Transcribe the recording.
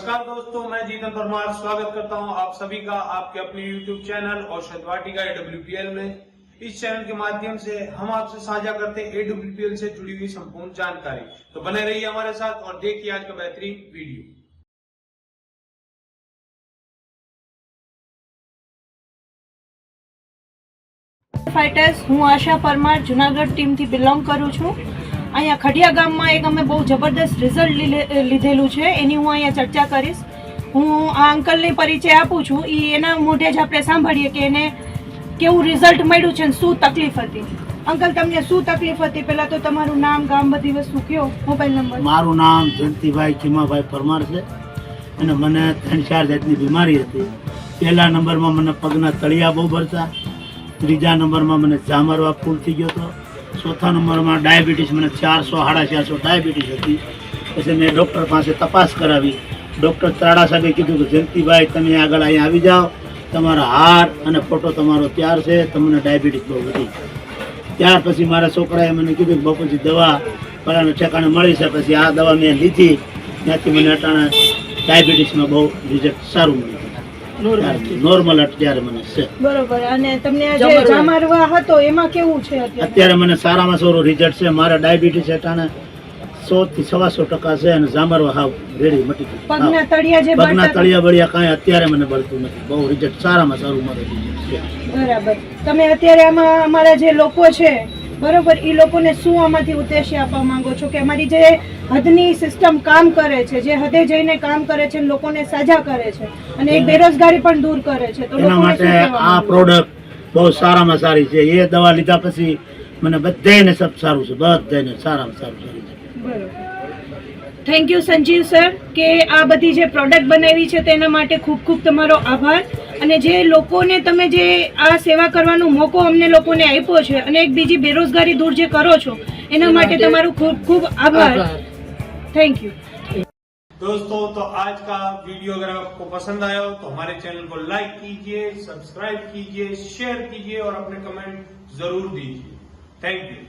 नमस्कार दोस्तों, मैं जीतन परमार स्वागत करता हूं आप सभी का आपके अपने YouTube चैनल औषध वाटिका AWPL में। इस चैनल के माध्यम से हम आपसे साझा करते हैं AWPL से जुड़ी हुई संपूर्ण जानकारी। तो बने रहिए हमारे साथ और देखिए आज का बेहतरीन वीडियो। फाइटर्स हूँ आशा परमार जूनागढ़ टीम थी बिलोंग करूँ छूँ। अँ खडिया गाम में एक अमे बहुत जबरदस्त रिजल्ट लीधेलू है एनी हूँ अँ चर्चा करीश। हूँ आ अंकल ने परिचय आपू छूँ एना मोढे ज आपणे सांभळीए के एने केवुं रिजल्ट मळ्युं छे शुं तकलीफ हती। अंकल तमने शुं तकलीफ हती पहेला तो तमारुं नाम गाम बधी वस्तु कयो। मोबाइल नंबर मारुं नाम जयंतीभाई खीमाभाई परमार छे अने मने 3-4 जातनी बीमारी हती। पहला नंबर में मने पगना तळिया बहु भरता, तीजा नंबर में मने जामरवा फूल थी गयो तो, चौथा नंबर में डायबिटीज मने 400-450 डायबिटीज हती। पछी मैं डॉक्टर पास तपास करावी। डॉक्टर तराड़ा साहेबे कीधुं कि जयंतीभाई तमे आगळ अहीं आवी जाओ, तमारा हार अने फोटो तमारो तैयार छे, तमने डायबिटीज बहु वधी। त्यार पछी मारा छोकराए मने कीधुं कि बापूजी दवा फलाणे ठेकाणे मळी छे। पछी आ दवा मैं लीधी, त्याथी मने अटाणे डायबिटीज में बहु रिजल्ट सारुं मळ्युं। नॉर्मल अत्यारे मने छे। बरोबर। अने तमने जे जामरवा हतो एमां केवुं छे अत्यारे मने सारामां सारो रिजल्ट छे। मारा डायबिटीज अटाणे 100 થી 125% છે અને જામરવા હાવ રેડી મટી ગઈ। પગના તળિયા બળિયા કાંઈ અત્યારે મને બળતું નથી। બહુ રિઝલ્ટ સારામાં સારું મારે છે। બરાબર। તમે અત્યારે આમાં અમારા જે લોકો છે બરોબર એ લોકોને શું આમાંથી ઉદ્દેશ્ય આપવા માંગો છો કે અમારી જે હદની સિસ્ટમ કામ કરે છે, જે હદે જઈને કામ કરે છે, લોકોને સાજા કરે છે અને એક બેરોજગારી પણ દૂર કરે છે, તો એના માટે આ પ્રોડક્ટ બહુ સારામાં સારી છે। એ દવા લીધા પછી મને બધાને સબ સારું છે, બધાને સારામાં સારું છે। थैंक यू संजीव सर के आ बधी जे प्रोडक्ट बनावी छे तेना माटे खूब खूब तमारो आभार। अने जे लोकोने तमे जे आ सेवा करवानो मोको अमने लोकोने आप्यो छे अने एक बीजी बेरोजगारी दूर जे करो छो एना माटे तमारो खूब खूब आभार। थैंक यू दोस्तों, तो आज का वीडियो अगर आपको पसंद आया हो तो हमारे चैनल को लाइक कीजिए, सब्सक्राइब कीजिए, शेयर कीजिए और अपने कमेंट जरूर दीजिए। Thank you.